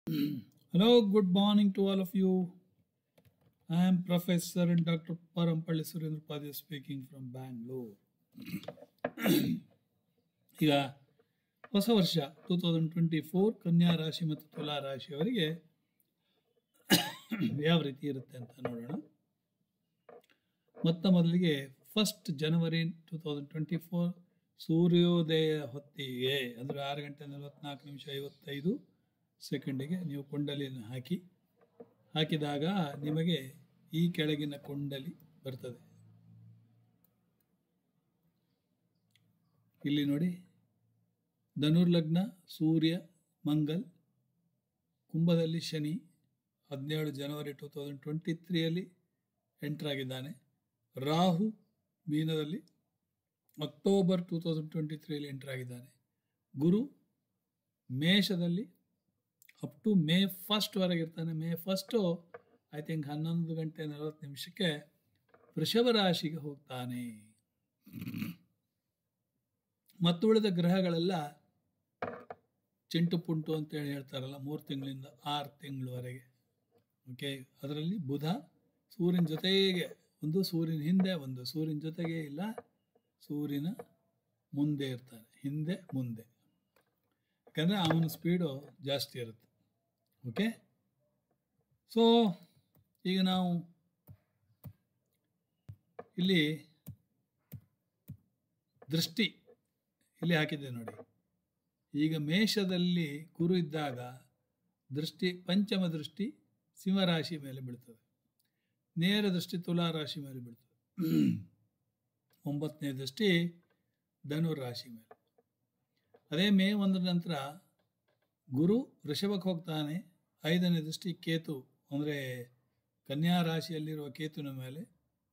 Hello, good morning to all of you. I am Professor and Dr. Parampalli Surendra Padya speaking from Bangalore. ಈಗ ಹೊಸ ವರ್ಷ 2024 ಕನ್ಯಾ ರಾಶಿ ಮತ್ತು ತುಲಾ ರಾಶಿಯವರಿಗೆ ಯಾವ ರೀತಿ ಇರುತ್ತೆ ಅಂತ ನೋಡೋಣ. ಮೊದಲಿಗೆ 1 ಜನವರಿ 2024 ಸೂರ್ಯೋದಯ ಹೊತ್ತಿಗೆ ಅಂದರೆ 6:44:55 ನೀವು ಕುಂಡಲಿಯನ್ನು ಹಾಕಿದಾಗ ನಿಮಗೆ ಈ ಕೆಳಗಿನ ಕುಂಡಲಿ ಬರ್ತದೆ. ಇಲ್ಲಿ ನೋಡಿ, ಧನುರ್ಲಗ್ನ ಸೂರ್ಯ ಮಂಗಲ್, ಕುಂಭದಲ್ಲಿ ಶನಿ 17 ಜನವರಿ 2023 ಎಂಟರ್ ಆಗಿದ್ದಾನೆ. ರಾಹು ಮೀನದಲ್ಲಿ ಅಕ್ಟೋಬರ್ 2023 ಎಂಟರ್ ಆಗಿದ್ದಾನೆ. ಗುರು ಮೇಷದಲ್ಲಿ ಅಪ್ ಟು ಮೇ 1 ವರೆಗೆ ಇರ್ತಾನೆ. ಮೇ 1 ಐ ಥಿಂಕ್ 11:40 ವೃಷಭ ರಾಶಿಗೆ ಹೋಗ್ತಾನೆ. ಮತ್ತು ಉಳಿದ ಗ್ರಹಗಳೆಲ್ಲ ಚಿಂಟು ಪುಂಟು ಅಂತೇಳಿ ಹೇಳ್ತಾರಲ್ಲ, 3 ತಿಂಗಳಿಂದ 6 ತಿಂಗಳವರೆಗೆ. ಓಕೆ, ಅದರಲ್ಲಿ ಬುಧ ಸೂರ್ಯನ ಜೊತೆಗೆ, ಒಂದು ಸೂರ್ಯನ ಹಿಂದೆ, ಒಂದು ಸೂರ್ಯನ ಜೊತೆಗೆ ಇಲ್ಲ, ಸೂರ್ಯನ ಮುಂದೆ ಇರ್ತಾನೆ, ಹಿಂದೆ ಮುಂದೆ, ಯಾಕಂದರೆ ಅವನ ಸ್ಪೀಡು ಜಾಸ್ತಿ ಇರುತ್ತೆ. ಓಕೆ, ಸೊ ಈಗ ನಾವು ಇಲ್ಲಿ ದೃಷ್ಟಿ ಇಲ್ಲಿ ಹಾಕಿದ್ದೆ ನೋಡಿ. ಈಗ ಮೇಷದಲ್ಲಿ ಗುರು ಇದ್ದಾಗ ದೃಷ್ಟಿ, ಪಂಚಮ ದೃಷ್ಟಿ ಸಿಂಹರಾಶಿ ಮೇಲೆ ಬೀಳ್ತದೆ, ನೇರ ದೃಷ್ಟಿ ತುಲಾ ರಾಶಿ ಮೇಲೆ ಬೀಳ್ತದೆ, 9ನೇ ದೃಷ್ಟಿ ಧನುರ್ ರಾಶಿ ಮೇಲೆ. ಅದೇ ಮೇ 1 ನಂತರ ಗುರು ವೃಷಭಕ್ಕೆ ಹೋಗ್ತಾನೆ, 5ನೇ ದೃಷ್ಟಿ ಕೇತು ಅಂದರೆ ಕನ್ಯಾ ರಾಶಿಯಲ್ಲಿರುವ ಕೇತುವಿನ ಮೇಲೆ,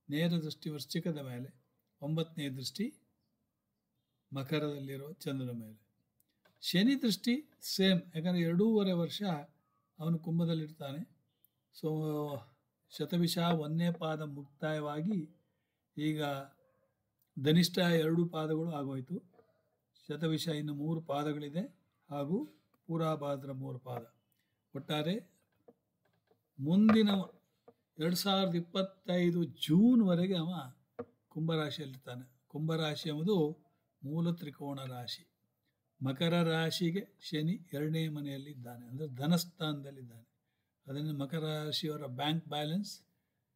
ನೇರ ದೃಷ್ಟಿ ವೃಶ್ಚಿಕದ ಮೇಲೆ, 9ನೇ ದೃಷ್ಟಿ ಮಕರದಲ್ಲಿರುವ ಚಂದ್ರನ ಮೇಲೆ. ಶನಿ ದೃಷ್ಟಿ ಸೇಮ್, ಯಾಕಂದರೆ 2.5 ವರ್ಷ ಅವನು ಕುಂಭದಲ್ಲಿರ್ತಾನೆ. ಸೊ ಶತಭಿಷ 1ನೇ ಪಾದ ಮುಕ್ತಾಯವಾಗಿ ಈಗ ಧನಿಷ್ಠ 2 ಪಾದಗಳು ಆಗೋಯ್ತು. ಶತಭಿಷ ಇನ್ನು 3 ಪಾದಗಳಿದೆ, ಹಾಗೂ ಪೂರಾಭಾದ್ರ 3 ಪಾದ. ಒಟ್ಟಾರೆ ಮುಂದಿನ 2025 ಜೂನ್ವರೆಗೆ ಅವ ಕುಂಭರಾಶಿಯಲ್ಲಿರ್ತಾನೆ. ಕುಂಭರಾಶಿ ಎಂಬುದು ಮೂಲ ತ್ರಿಕೋಣ ರಾಶಿ. ಮಕರ ರಾಶಿಗೆ ಶನಿ 2ನೇ ಮನೆಯಲ್ಲಿದ್ದಾನೆ, ಅಂದರೆ ಧನಸ್ಥಾನದಲ್ಲಿದ್ದಾನೆ. ಅದನ್ನು ಮಕರ ರಾಶಿಯವರ ಬ್ಯಾಂಕ್ ಬ್ಯಾಲೆನ್ಸ್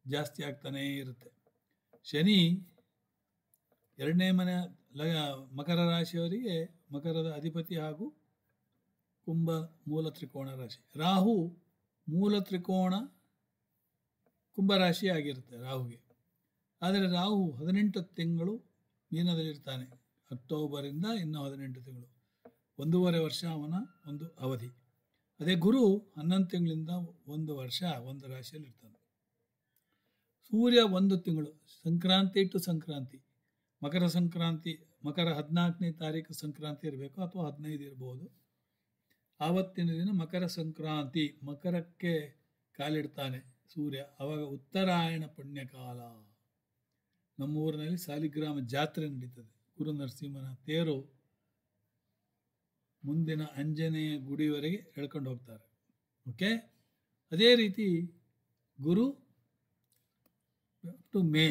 ಜಾಸ್ತಿ ಆಗ್ತಾನೇ ಇರುತ್ತೆ. ಶನಿ 2ನೇ ಮನೆ ಮಕರ ರಾಶಿಯವರಿಗೆ ಮಕರದ ಅಧಿಪತಿ ಹಾಗೂ ಕುಂಭ ಮೂಲ ತ್ರಿಕೋಣ ರಾಶಿ. ರಾಹು ಮೂಲ ತ್ರಿಕೋಣ ಕುಂಭರಾಶಿ ಆಗಿರುತ್ತೆ ರಾಹುಗೆ. ಆದರೆ ರಾಹು 18 ತಿಂಗಳು ಮೀನದಲ್ಲಿರ್ತಾನೆ, ಅಕ್ಟೋಬರಿಂದ ಇನ್ನು 18 ತಿಂಗಳು, 1.5 ವರ್ಷ ಅವನ ಒಂದು ಅವಧಿ. ಅದೇ ಗುರು 11 ತಿಂಗಳಿಂದ 1 ವರ್ಷ ಒಂದು ರಾಶಿಯಲ್ಲಿರ್ತಾನೆ. ಸೂರ್ಯ 1 ತಿಂಗಳು, ಸಂಕ್ರಾಂತಿ ಟು ಸಂಕ್ರಾಂತಿ, ಮಕರ ಸಂಕ್ರಾಂತಿ, ಮಕರ 14ನೇ ತಾರೀಕು ಸಂಕ್ರಾಂತಿ ಇರಬೇಕು, ಅಥವಾ 15 ಇರ್ಬೋದು. ಆವತ್ತಿನ ದಿನ ಮಕರ ಸಂಕ್ರಾಂತಿ, ಮಕರಕ್ಕೆ ಕಾಲಿಡ್ತಾನೆ ಸೂರ್ಯ. ಆವಾಗ ಉತ್ತರಾಯಣ ಪುಣ್ಯಕಾಲ. ನಮ್ಮೂರಿನಲ್ಲಿ ಸಾಲಿಗ್ರಾಮ ಜಾತ್ರೆ ನಡೀತದೆ. ಗುರು ನರಸಿಂಹನ ತೇರು ಮುಂದಿನ ಆಂಜನೇಯ ಗುಡಿವರೆಗೆ ಎಳ್ಕೊಂಡು ಹೋಗ್ತಾರೆ. ಓಕೆ, ಅದೇ ರೀತಿ ಗುರು ಟು ಮೇ,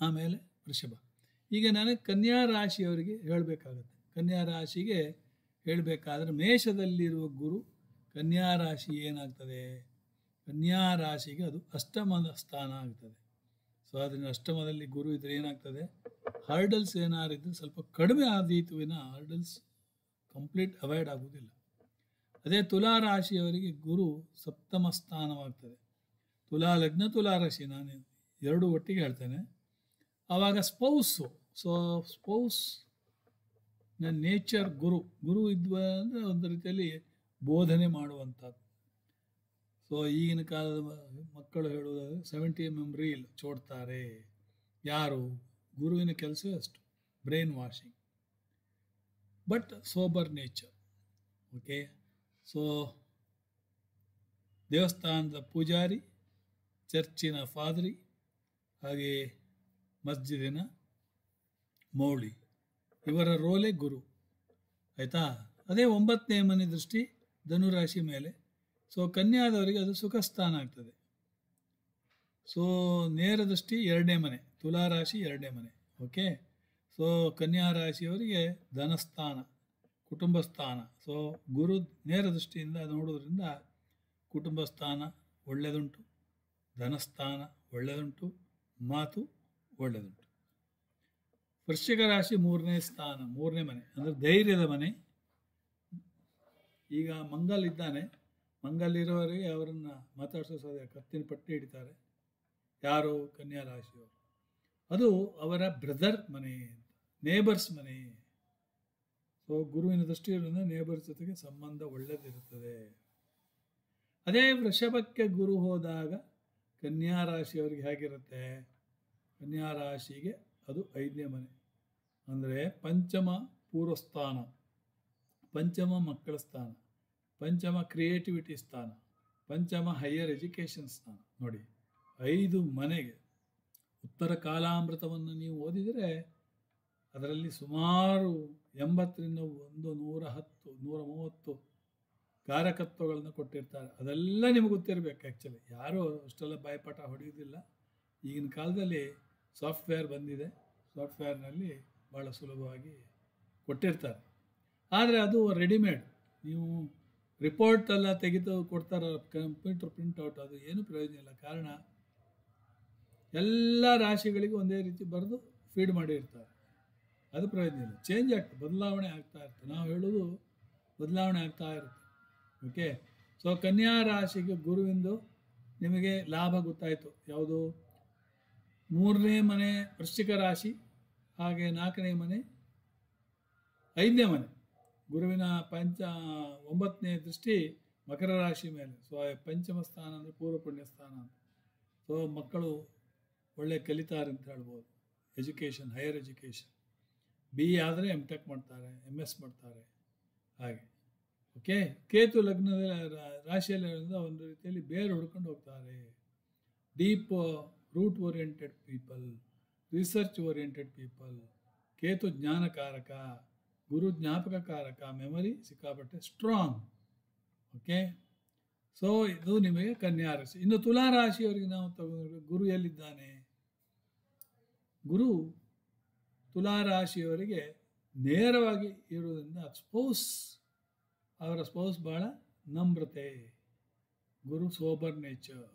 ಆಮೇಲೆ ವೃಷಭ. ಈಗ ನಾನು ಕನ್ಯಾ ರಾಶಿಯವರಿಗೆ ಹೇಳಬೇಕಾಗತ್ತೆ. ಕನ್ಯಾ ರಾಶಿಗೆ ಹೇಳಬೇಕಾದ್ರೆ ಮೇಷದಲ್ಲಿರುವ ಗುರು ಕನ್ಯಾ ರಾಶಿ ಏನಾಗ್ತದೆ, ಕನ್ಯಾ ರಾಶಿಗೆ ಅದು ಅಷ್ಟಮದ ಸ್ಥಾನ ಆಗ್ತದೆ. ಸೊ ಅದರಿಂದ ಅಷ್ಟಮದಲ್ಲಿ ಗುರು ಇದ್ರೆ ಏನಾಗ್ತದೆ, ಹರ್ಡಲ್ಸ್ ಏನಾರಿದ್ರೆ ಸ್ವಲ್ಪ ಕಡಿಮೆ ಆದೀತು ವಿನ ಹರ್ಡಲ್ಸ್ ಕಂಪ್ಲೀಟ್ ಅವಾಯ್ಡ್ ಆಗುವುದಿಲ್ಲ. ಅದೇ ತುಲಾ ರಾಶಿಯವರಿಗೆ ಗುರು ಸಪ್ತಮ ಸ್ಥಾನವಾಗ್ತದೆ. ತುಲಾ ಲಗ್ನ ತುಲಾ ರಾಶಿ, ನಾನು 2 ಒಟ್ಟಿಗೆ ಹೇಳ್ತೇನೆ. ಆವಾಗ ಸ್ಪೌಸು, ಸೊ ಸ್ಪೌಸ್ ನೇಚರ್ ಗುರು ಇದ್ವ ಅಂದರೆ ಒಂದು ರೀತಿಯಲ್ಲಿ ಬೋಧನೆ ಮಾಡುವಂಥದ್ದು. ಸೊ ಈಗಿನ ಕಾಲದ ಮಕ್ಕಳು ಹೇಳುವುದಾದರೆ 70 mm ರೀಲ್ ಚೋಡ್ತಾರೆ. ಯಾರು? ಗುರುವಿನ ಕೆಲಸ ಅಷ್ಟು, brain washing, but sober nature. Okay, so ದೇವಸ್ಥಾನದ ಪೂಜಾರಿ, ಚರ್ಚಿನ ಫಾದರಿ, ಹಾಗೆ ಮಸ್ಜಿದಿನ ಮೌಳಿ, ಇವರ ರೋಲೆ ಗುರು. ಆಯಿತಾ? ಅದೇ 9ನೇ ಮನೆ ದೃಷ್ಟಿ ಧನುರಾಶಿ ಮೇಲೆ. ಸೊ ಕನ್ಯಾದವರಿಗೆ ಅದು ಸುಖ ಸ್ಥಾನ ಆಗ್ತದೆ. ಸೊ ನೇರ ದೃಷ್ಟಿ 2ನೇ ಮನೆ, ತುಲಾರಾಶಿ 2ನೇ ಮನೆ. ಓಕೆ. ಸೊ ಕನ್ಯಾ ರಾಶಿಯವರಿಗೆ ಧನಸ್ಥಾನ, ಕುಟುಂಬ ಸ್ಥಾನ. ಸೊ ಗುರು ನೇರ ದೃಷ್ಟಿಯಿಂದ ನೋಡೋದ್ರಿಂದ ಕುಟುಂಬ ಸ್ಥಾನ ಒಳ್ಳೆಯದುಂಟು, ಧನಸ್ಥಾನ ಒಳ್ಳೆಯದುಂಟು, ಮಾತು ಒಳ್ಳೆಯದುಂಟು. ವೃಶ್ಚಿಕ ರಾಶಿ 3ನೇ ಸ್ಥಾನ, 3ನೇ ಮನೆ ಅಂದರೆ ಧೈರ್ಯದ ಮನೆ. ಈಗ ಮಂಗಲ್ ಇದ್ದಾನೆ, ಮಂಗಲ್ ಇರೋವರೆಗೆ ಅವರನ್ನು ಮಾತಾಡಿಸೋ ಸಾಧ್ಯ, ಕತ್ತಿನ ಪಟ್ಟಿ ಹಿಡಿತಾರೆ. ಯಾರು? ಕನ್ಯಾ ರಾಶಿಯವರು. ಅದು ಅವರ ಬ್ರದರ್ ಮನೆ, ನೇಬರ್ಸ್ ಮನೆ. ಸೊ ಗುರುವಿನ ದೃಷ್ಟಿಯಿಂದ ನೇಬರ್ಸ್ ಜೊತೆಗೆ ಸಂಬಂಧ ಒಳ್ಳೆಯದಿರುತ್ತದೆ. ಅದೇ ವೃಷಭಕ್ಕೆ ಗುರು ಹೋದಾಗ ಕನ್ಯಾ ರಾಶಿಯವರಿಗೆ ಹೇಗಿರುತ್ತೆ? ಕನ್ಯಾ ರಾಶಿಗೆ ಅದು 5ನೇ ಮನೆ ಅಂದರೆ ಪಂಚಮ ಪೂರ್ವಸ್ಥಾನ, ಪಂಚಮ ಮಕ್ಕಳ ಸ್ಥಾನ, ಪಂಚಮ ಕ್ರಿಯೇಟಿವಿಟಿ ಸ್ಥಾನ, ಪಂಚಮ ಹೈಯರ್ ಎಜುಕೇಷನ್ ಸ್ಥಾನ. ನೋಡಿ, 5 ಮನೆಗೆ. ಉತ್ತರ ಕಾಲಾಮೃತವನ್ನು ನೀವು ಓದಿದರೆ ಅದರಲ್ಲಿ ಸುಮಾರು 80ರಿಂದ 110, 130 ಕಾರಕತ್ವಗಳನ್ನು ಕೊಟ್ಟಿರ್ತಾರೆ. ಅದೆಲ್ಲ ನಿಮಗೆ ಗೊತ್ತಿರಬೇಕು. ಆ್ಯಕ್ಚುಲಿ ಯಾರೂ ಅಷ್ಟೆಲ್ಲ ಬಾಯ್ಪಾಠ ಹೊಡೆಯೋದಿಲ್ಲ. ಈಗಿನ ಕಾಲದಲ್ಲಿ ಸಾಫ್ಟ್ವೇರ್ ಬಂದಿದೆ, ಸಾಫ್ಟ್ವೇರ್ನಲ್ಲಿ ಭಾಳ ಸುಲಭವಾಗಿ ಕೊಟ್ಟಿರ್ತಾರೆ. ಆದರೆ ಅದು ರೆಡಿಮೇಡ್. ನೀವು ರಿಪೋರ್ಟ್ ಎಲ್ಲ ತೆಗೆದು ಕೊಡ್ತಾರೆ, ಕಂಪ್ಯೂಟರ್ ಪ್ರಿಂಟ್ಔಟ್, ಅದು ಏನೂ ಪ್ರಯೋಜನ ಇಲ್ಲ. ಕಾರಣ ಎಲ್ಲ ರಾಶಿಗಳಿಗೂ ಒಂದೇ ರೀತಿ ಬರೆದು ಫೀಡ್ ಮಾಡಿರ್ತಾರೆ. ಅದು ಪ್ರಯೋಜನ ಇಲ್ಲ. ಚೇಂಜ್ ಆಗ್ತದೆ, ಬದಲಾವಣೆ ಆಗ್ತಾ ಇರ್ತದೆ. ನಾವು ಹೇಳೋದು ಬದಲಾವಣೆ ಆಗ್ತಾ ಇರುತ್ತೆ. ಓಕೆ. ಸೊ ಕನ್ಯಾ ರಾಶಿಗೆ ಗುರುವಿಂದು ನಿಮಗೆ ಲಾಭ ಗೊತ್ತಾಯಿತು. ಯಾವುದು? 3ನೇ ಮನೆ ವೃಶ್ಚಿಕ ರಾಶಿ, ಹಾಗೆ 4ನೇ ಮನೆ, 5ನೇ ಮನೆ. ಗುರುವಿನ 9ನೇ ದೃಷ್ಟಿ ಮಕರ ರಾಶಿ ಮೇಲೆ. ಸೊ ಪಂಚಮ ಸ್ಥಾನ ಅಂದರೆ ಪೂರ್ವ ಪುಣ್ಯ ಸ್ಥಾನ ಅಂತ. ಸೊ ಮಕ್ಕಳು ಒಳ್ಳೆ ಕಲಿತಾರೆ ಅಂತ ಹೇಳ್ಬೋದು. ಎಜುಕೇಷನ್, ಹೈಯರ್ ಎಜುಕೇಷನ್, BE ಆದರೆ MTech ಮಾಡ್ತಾರೆ, MS ಮಾಡ್ತಾರೆ, ಹಾಗೆ. ಓಕೆ. ಕೇತು ಲಗ್ನದ ರಾಶಿಯಲ್ಲಿರೋದ್ರಿಂದ ಒಂದು ರೀತಿಯಲ್ಲಿ ಬೇರೆ ಹುಡ್ಕೊಂಡು ಹೋಗ್ತಾರೆ. Deep root oriented people, research oriented people. Ketu ಜ್ಞಾನಕಾರಕ, ಗುರು ಜ್ಞಾಪಕಕಾರಕ, ಮೆಮೊರಿ ಸಿಕ್ಕಾಪಟ್ಟೆ ಸ್ಟ್ರಾಂಗ್. ಓಕೆ. ಸೊ ಇದು ನಿಮಗೆ ಕನ್ಯಾ ರಾಶಿ. ಇನ್ನು ತುಲಾ ರಾಶಿಯವರಿಗೆ ನಾವು ತಗೊಂಡ್ರೆ ಗುರು ಎಲ್ಲಿದ್ದಾನೆ? ಗುರು ತುಲಾ ರಾಶಿಯವರಿಗೆ ನೇರವಾಗಿ ಇರುವುದರಿಂದ ಅವರ ಸ್ಪೌಸ್ ಭಾಳ ನಮ್ರತೆ. ಗುರು ಸೋಬರ್ ನೇಚರ್.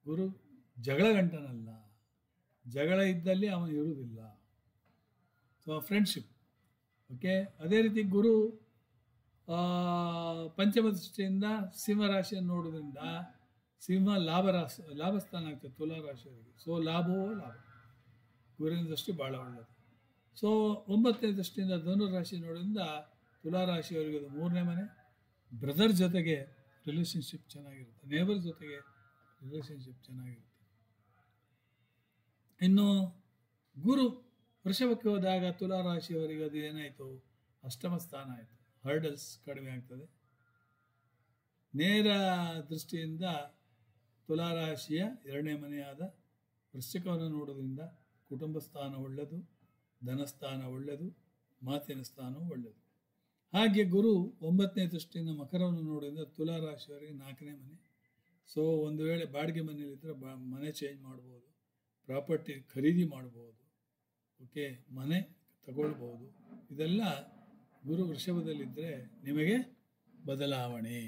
ಗುರು ಜಗಳ ಗಂಟನಲ್ಲ, ಜಗಳ ಇದ್ದಲ್ಲಿ ಅವನು ಇರುವುದಿಲ್ಲ. So friendship. ಓಕೆ. ಅದೇ ರೀತಿ ಗುರು ಪಂಚಮ ದೃಷ್ಟಿಯಿಂದ ಸಿಂಹ ರಾಶಿಯನ್ನು ನೋಡೋದ್ರಿಂದ ಸಿಂಹ ಲಾಭಸ್ಥಾನ ಆಗ್ತದೆ ತುಲಾ ರಾಶಿಯವರಿಗೆ. ಸೊ ಲಾಭವೋ ಲಾಭ. ಗುರುವಿನ ದೃಷ್ಟಿ ಭಾಳ ಒಳ್ಳೆಯದು. ಸೊ 9ನೇ ದೃಷ್ಟಿಯಿಂದ ಧನು ರಾಶಿ ನೋಡೋದ್ರಿಂದ ತುಲಾ ರಾಶಿಯವರಿಗೆ ಅದು 3ನೇ ಮನೆ. ಬ್ರದರ್ ಜೊತೆಗೆ ರಿಲೇಷನ್ಶಿಪ್ ಚೆನ್ನಾಗಿರುತ್ತೆ, ನೇಬರ್ ಜೊತೆಗೆ ರಿಲೇಷನ್ಶಿಪ್ ಚೆನ್ನಾಗಿರುತ್ತೆ. ಇನ್ನು ಗುರು ವೃಷಭಕ್ಕೆ ಹೋದಾಗ ತುಲಾ ರಾಶಿಯವರಿಗೆ ಅದು ಏನಾಯಿತು? ಅಷ್ಟಮ ಸ್ಥಾನ ಆಯಿತು. ಹರ್ಡಲ್ಸ್ ಕಡಿಮೆ ಆಗ್ತದೆ. ನೇರ ದೃಷ್ಟಿಯಿಂದ ತುಲಾ ರಾಶಿಯ 2ನೇ ಮನೆಯಾದ ವೃಶ್ಚಿಕವನ್ನು ನೋಡೋದ್ರಿಂದ ಕುಟುಂಬ ಸ್ಥಾನ ಒಳ್ಳೆಯದು, ಧನಸ್ಥಾನ ಒಳ್ಳೆಯದು, ಮಾತಿನ ಸ್ಥಾನ ಒಳ್ಳೆಯದು. ಹಾಗೆ ಗುರು 9ನೇ ದೃಷ್ಟಿಯಿಂದ ಮಕರವನ್ನು ನೋಡೋದ್ರಿಂದ ತುಲಾ ರಾಶಿಯವರಿಗೆ 4ನೇ ಮನೆ. ಸೊ ಒಂದು ವೇಳೆ ಬಾಡಿಗೆ ಮನೆಯಲ್ಲಿದ್ದರೆ ಮನೆ ಚೇಂಜ್ ಮಾಡ್ಬೋದು, ಪ್ರಾಪರ್ಟಿ ಖರೀದಿ ಮಾಡ್ಬೋದು, ಓಕೆ, ಮನೆ ತಗೊಳ್ಬೋದು. ಇದೆಲ್ಲ ಗುರು ವೃಷಭದಲ್ಲಿದ್ದರೆ ನಿಮಗೆ ಬದಲಾವಣೆ.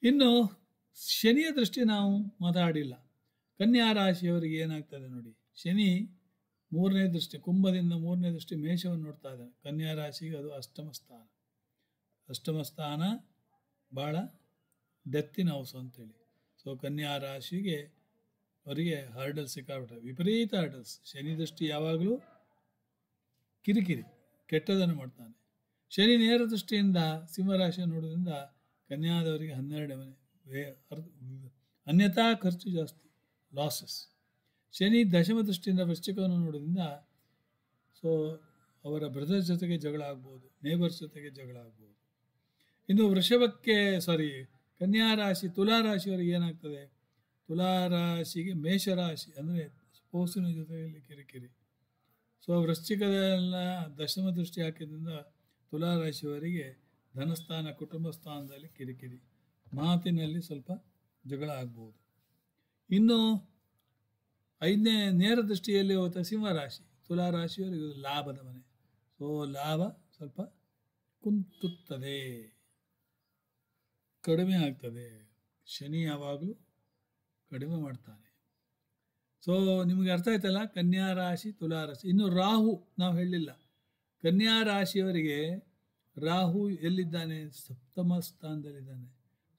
ಇನ್ನು ಶನಿಯ ದೃಷ್ಟಿ ನಾವು ಮಾತಾಡಿಲ್ಲ. ಕನ್ಯಾ ರಾಶಿಯವರಿಗೆ ಏನಾಗ್ತದೆ ನೋಡಿ. ಶನಿ 3ನೇ ದೃಷ್ಟಿ, ಕುಂಭದಿಂದ 3ನೇ ದೃಷ್ಟಿ ಮೇಷವನ್ನು ನೋಡ್ತಾ ಇದ್ದಾನೆ. ಕನ್ಯಾ ರಾಶಿಗೆ ಅದು ಅಷ್ಟಮ ಸ್ಥಾನ. ಅಷ್ಟಮ ಸ್ಥಾನ ಭಾಳ ಡೆತ್ತಿನ ಹೌಸ್ ಅಂತೇಳಿ. ಸೊ ಕನ್ಯಾ ರಾಶಿಗೆ ಅವರಿಗೆ ಹರ್ಡಲ್ಸ್ ಸಿಕ್ಕಾಬಿಟ್ರೆ, ವಿಪರೀತ ಹರ್ಡಲ್ಸ್. ಶನಿ ದೃಷ್ಟಿ ಯಾವಾಗಲೂ ಕಿರಿಕಿರಿ, ಕೆಟ್ಟದನ್ನು ಮಾಡ್ತಾನೆ. ಶನಿ ನೇರ ದೃಷ್ಟಿಯಿಂದ ಸಿಂಹರಾಶಿಯನ್ನು ನೋಡೋದ್ರಿಂದ ಕನ್ಯಾದವರಿಗೆ 12ನೇ ಮನೆ. ಅನ್ಯಥಾ ಖರ್ಚು ಜಾಸ್ತಿ, ಲಾಸಸ್. ಶನಿ ದಶಮ ದೃಷ್ಟಿಯಿಂದ ವೃಶ್ಚಿಕವನ್ನು ನೋಡೋದ್ರಿಂದ ಸೊ ಅವರ ಬ್ರದರ್ಸ್ ಜೊತೆಗೆ ಜಗಳ ಆಗ್ಬೋದು, ನೇಬರ್ಸ್ ಜೊತೆಗೆ ಜಗಳ ಆಗ್ಬೋದು. ಇನ್ನು ಕನ್ಯಾ ರಾಶಿ ತುಲಾ ರಾಶಿಯವರಿಗೆ ಏನಾಗ್ತದೆ? ತುಲಾ ರಾಶಿಗೆ ಮೇಷರಾಶಿ ಅಂದರೆ ಸ್ಪೋಸಿನ ಜೊತೆಯಲ್ಲಿ ಕಿರಿಕಿರಿ. ಸೊ ವೃಶ್ಚಿಕದೆಲ್ಲ ದಶಮ ದೃಷ್ಟಿ ಹಾಕಿದ್ರಿಂದ ತುಲಾ ರಾಶಿಯವರಿಗೆ ಧನಸ್ಥಾನ ಕುಟುಂಬ ಸ್ಥಾನದಲ್ಲಿ ಕಿರಿಕಿರಿ, ಮಾತಿನಲ್ಲಿ ಸ್ವಲ್ಪ ಜಗಳ ಆಗ್ಬೋದು. ಇನ್ನು 5ನೇ ನೇರ ದೃಷ್ಟಿಯಲ್ಲಿ ಹೋದ ಸಿಂಹರಾಶಿ, ತುಲಾರಾಶಿಯವರಿಗೆ ಲಾಭದ ಮನೆ. ಸೊ ಲಾಭ ಸ್ವಲ್ಪ ಕುಂತುತ್ತದೆ, ಕಡಿಮೆ ಆಗ್ತದೆ. ಶನಿ ಯಾವಾಗಲೂ ಕಡಿಮೆ ಮಾಡ್ತಾನೆ. ಸೊ ನಿಮಗೆ ಅರ್ಥ ಆಯ್ತಲ್ಲ, ಕನ್ಯಾ ರಾಶಿ, ತುಲಾರಾಶಿ. ಇನ್ನು ರಾಹು ನಾವು ಹೇಳಲಿಲ್ಲ. ಕನ್ಯಾ ರಾಶಿಯವರಿಗೆ ರಾಹು ಎಲ್ಲಿದ್ದಾನೆ? ಸಪ್ತಮ ಸ್ಥಾನದಲ್ಲಿದ್ದಾನೆ.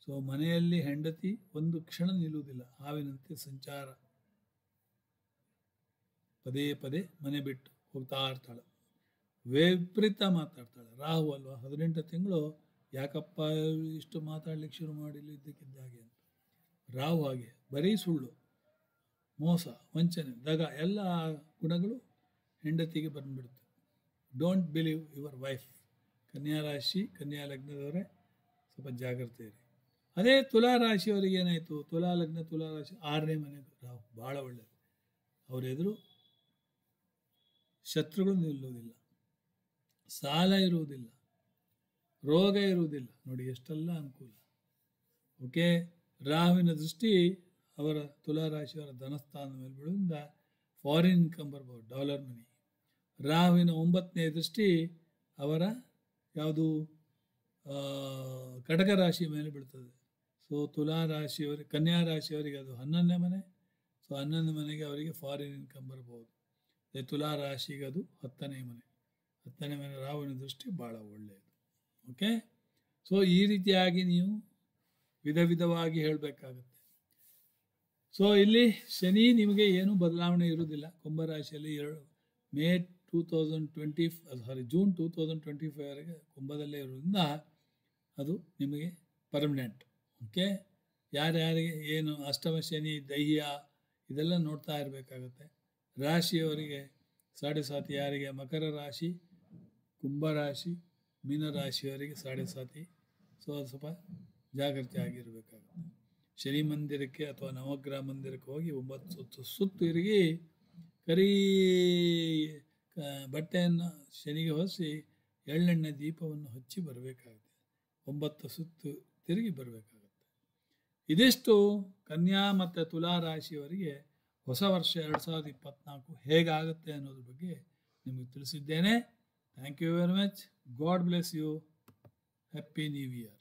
ಸೊ ಮನೆಯಲ್ಲಿ ಹೆಂಡತಿ ಒಂದು ಕ್ಷಣ ನಿಲ್ಲುವುದಿಲ್ಲ, ಹಾವಿನಂತೆ ಸಂಚಾರ, ಪದೇ ಪದೇ ಮನೆ ಬಿಟ್ಟು ಹೋಗ್ತಾ ಇರ್ತಾಳೆ, ವಿಪರೀತ ಮಾತಾಡ್ತಾಳೆ. ರಾಹು ಅಲ್ವಾ, 18 ತಿಂಗಳು ಯಾಕಪ್ಪ ಇಷ್ಟು ಮಾತಾಡ್ಲಿಕ್ಕೆ ಶುರು ಮಾಡಿಲ್ಲ ಇದ್ದಕ್ಕಿದ್ದಾಗೆ ಅಂತ. ರಾಹು ಹಾಗೆ ಬರೀ ಸುಳ್ಳು, ಮೋಸ, ವಂಚನೆ, ದಗ ಎಲ್ಲ ಗುಣಗಳು ಹೆಂಡತಿಗೆ ಬಂದ್ಬಿಡುತ್ತೆ. Don't believe your wife. ಕನ್ಯಾ ರಾಶಿ, ಕನ್ಯಾ ಲಗ್ನದವರೇ ಸ್ವಲ್ಪ ಜಾಗ್ರತೆ ಇರಿ. ಅದೇ ತುಲಾ ರಾಶಿಯವರಿಗೆ ಏನಾಯಿತು? ತುಲಾ ಲಗ್ನ, ತುಲಾ ರಾಶಿ 6ನೇ ಮನೆ ರಾಹು, ಭಾಳ ಒಳ್ಳೆಯದು. ಅವರೆದುರು ಶತ್ರುಗಳು ನಿಲ್ಲುವುದಿಲ್ಲ, ಸಾಲ ಇರುವುದಿಲ್ಲ, ರೋಗ ಇರುವುದಿಲ್ಲ. ನೋಡಿ ಎಷ್ಟೆಲ್ಲ ಅನುಕೂಲ. ಓಕೆ, ರಾಹುವಿನ ದೃಷ್ಟಿ ಅವರ ತುಲಾರಾಶಿಯವರ ಧನಸ್ಥಾನದ ಮೇಲೆ ಬೀಳುವುದರಿಂದ ಫಾರಿನ್ ಇನ್ಕಮ್ ಬರ್ಬೋದು, ಡಾಲರ್ ಮನಿ. ರಾಹುವಿನ 9ನೇ ದೃಷ್ಟಿ ಅವರ ಯಾವುದು ಕಟಕ ರಾಶಿ ಮೇಲೆ ಬೀಳ್ತದೆ. ಸೊ ತುಲಾ ರಾಶಿಯವರಿಗೆ, ಕನ್ಯಾ ರಾಶಿಯವರಿಗೆ ಅದು 11ನೇ ಮನೆ. ಸೊ 11ನೇ ಮನೆಗೆ ಅವರಿಗೆ ಫಾರಿನ್ ಇನ್ಕಮ್ ಬರ್ಬೋದು. ತುಲಾ ರಾಶಿಗೆ ಅದು 10ನೇ ಮನೆ. 10ನೇ ಮನೆ ರಾಹುವಿನ ದೃಷ್ಟಿ ಭಾಳ ಒಳ್ಳೆಯದು. ಓಕೆ, ಸೊ ಈ ರೀತಿಯಾಗಿ ನೀವು ವಿಧ ವಿಧವಾಗಿ ಹೇಳಬೇಕಾಗತ್ತೆ. ಸೊ ಇಲ್ಲಿ ಶನಿ ನಿಮಗೆ ಏನೂ ಬದಲಾವಣೆ ಇರುವುದಿಲ್ಲ. ಕುಂಭರಾಶಿಯಲ್ಲಿ ಜೂನ್ 2025ವರೆಗೆ ಕುಂಭದಲ್ಲೇ ಇರೋದ್ರಿಂದ ಅದು ನಿಮಗೆ ಪರ್ಮನೆಂಟ್. ಓಕೆ, ಯಾರ್ಯಾರಿಗೆ ಏನು ಅಷ್ಟಮ ಶನಿ, ದಹ್ಯ ಇದೆಲ್ಲ ನೋಡ್ತಾ ಇರಬೇಕಾಗತ್ತೆ. ರಾಶಿಯವರಿಗೆ 7.5, ಯಾರಿಗೆ ಮಕರ ರಾಶಿ, ಕುಂಭರಾಶಿ, ಮೀನರಾಶಿಯವರಿಗೆ 7.5. ಸೊ ಅದು ಸ್ವಲ್ಪ ಜಾಗ್ರತೆ ಆಗಿರಬೇಕಾಗುತ್ತೆ. ಶನಿ ಮಂದಿರಕ್ಕೆ ಅಥವಾ ನವಗ್ರಹ ಮಂದಿರಕ್ಕೆ ಹೋಗಿ 9 ಸುತ್ತು ತಿರುಗಿ ಕರಿ ಬಟ್ಟೆಯನ್ನು ಶನಿಗೆ ಹೊರಿಸಿ ಎಳ್ಳೆಣ್ಣೆ ದೀಪವನ್ನು ಹಚ್ಚಿ ಬರಬೇಕಾಗುತ್ತೆ. 9 ಸುತ್ತು ತಿರುಗಿ ಬರಬೇಕಾಗುತ್ತೆ. ಇದಿಷ್ಟು ಕನ್ಯಾ ಮತ್ತು ತುಲಾ ರಾಶಿಯವರಿಗೆ ಹೊಸ ವರ್ಷ 2024 ಹೇಗಾಗುತ್ತೆ ಅನ್ನೋದ್ರ ಬಗ್ಗೆ ನಿಮಗೆ ತಿಳಿಸಿದ್ದೇನೆ. Thank you very much. God bless you. Happy new year.